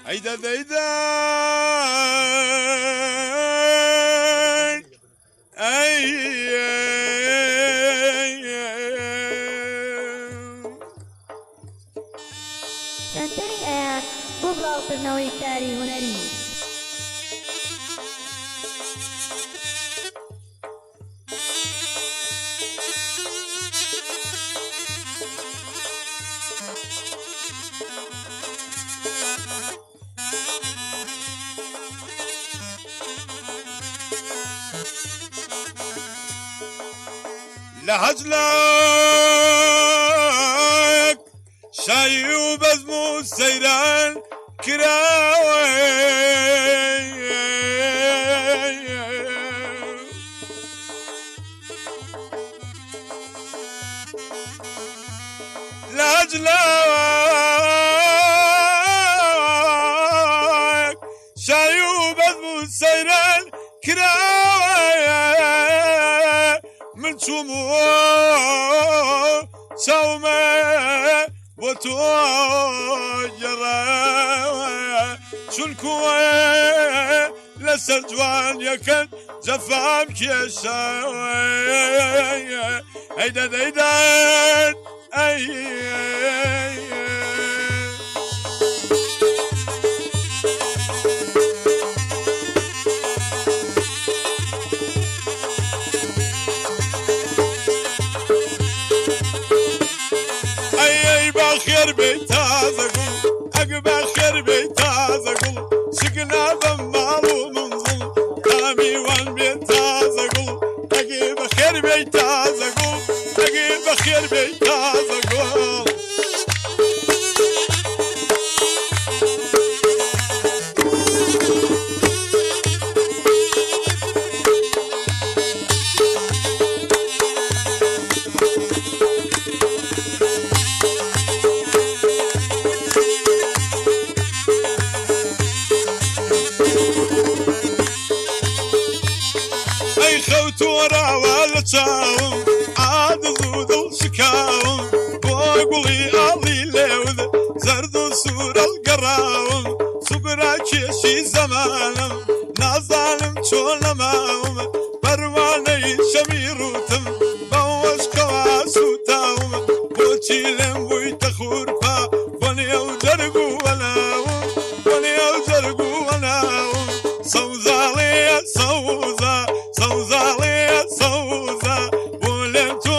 عيدا ديدا سنتري آيات بغضاء وكرنوي كاري هنري لهجلك شاي وبزمو سيران كراوي لهجلك شاي وبزمو سيران كراوي من شمو سومه وتو جرا شلكوه لسر جوان يكن جفام كيشا هيدا هيدا خير بيت هذا قول أقبل خير بيت هذا قول سقنا بمالو منظل قامي وان بيت هذا قول أقبل خير بيت هذا قول أقبل خير بيت هذا قول ورا والتاو عاد ذو شكاو بوقلي علي لوذ زرد سور القراو صبرا كيشي زمان نازالم شولماوم برواني شميروتم بوش كواسوتاوم بوشيلم بويتخور فا بني او جرقو وناو بني او جرقو وناو صوزالي صوزا صوزالي صوزا بولم تو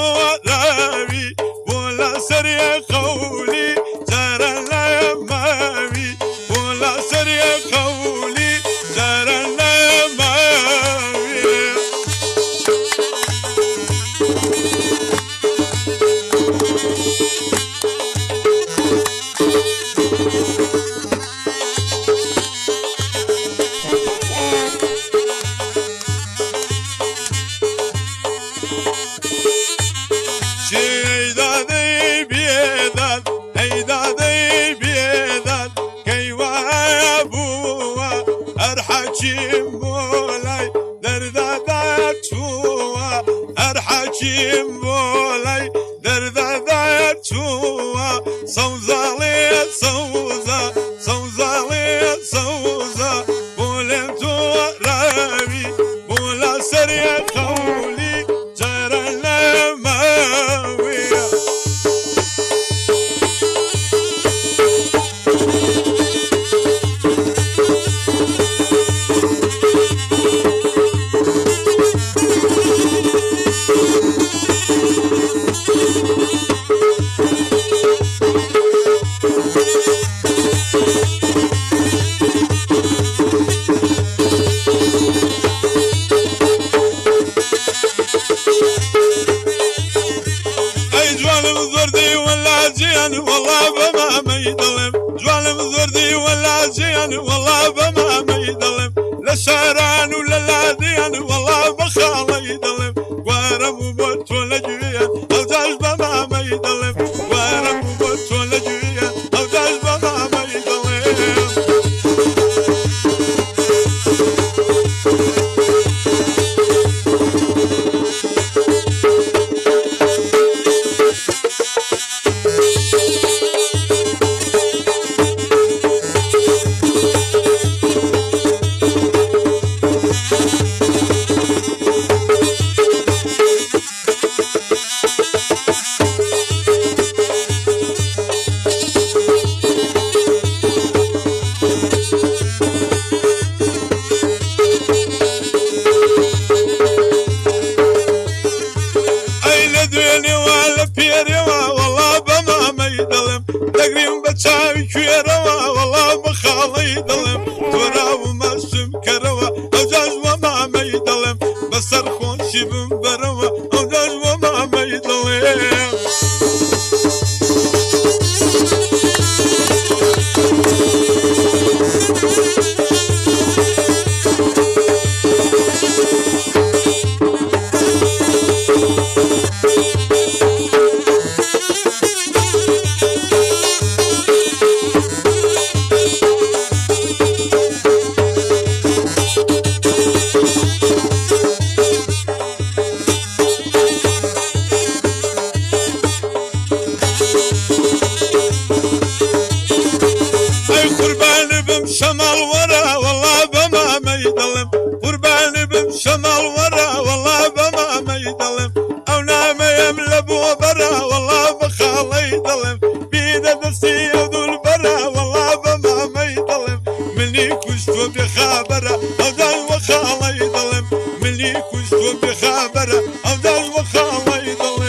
رابي بولا سريع قولي جرنا يا مامي بولا سريع قولي جرنا يا مامي مولاي دردادات هو أرحكيم مولاي دردادات هو صوزالي صوزا صوزالي صوزا بولم تو رابي بولا سريع قولي جرنا ماوية والله بما ما يظلم جوالم زردي ولا جيان والله بما ما يظلم لا شاران ولا لاديان والله بخال يظلم وارم وبوت ولا جيان او جاج بما ما يظلم وارم وبوت ولا جيان او جاج بما ما يظلم يدلم تورا وما سمكروا أوجاج وما ما يدلم بسر خوشي بمبروا أوجاج وما ما يدلم شمال ورا والله بما ما يظلم قرباني بشمال ورا والله بما ما يظلم او نام يملى برا والله بخاله يظلم بيد دستي ذو البرا والله بما ما يظلم مني كشت بخابره او دال وخاله يظلم مني كشت بخابره او دال وخاله يظلم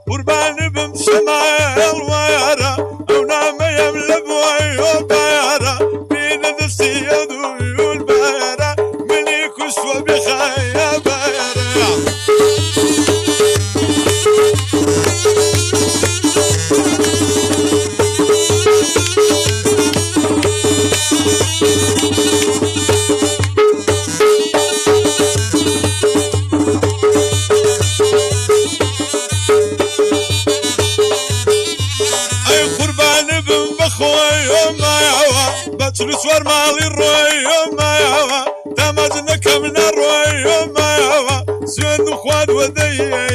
قرباني بمشمال الويارة أو نام يملى بويو بيارة بين السياد ويول بيارة مني كسوة بخايا بيارة بترس ور مالي الروي ما يوا تمجنك من الروي ما يوا سيد خواد ودي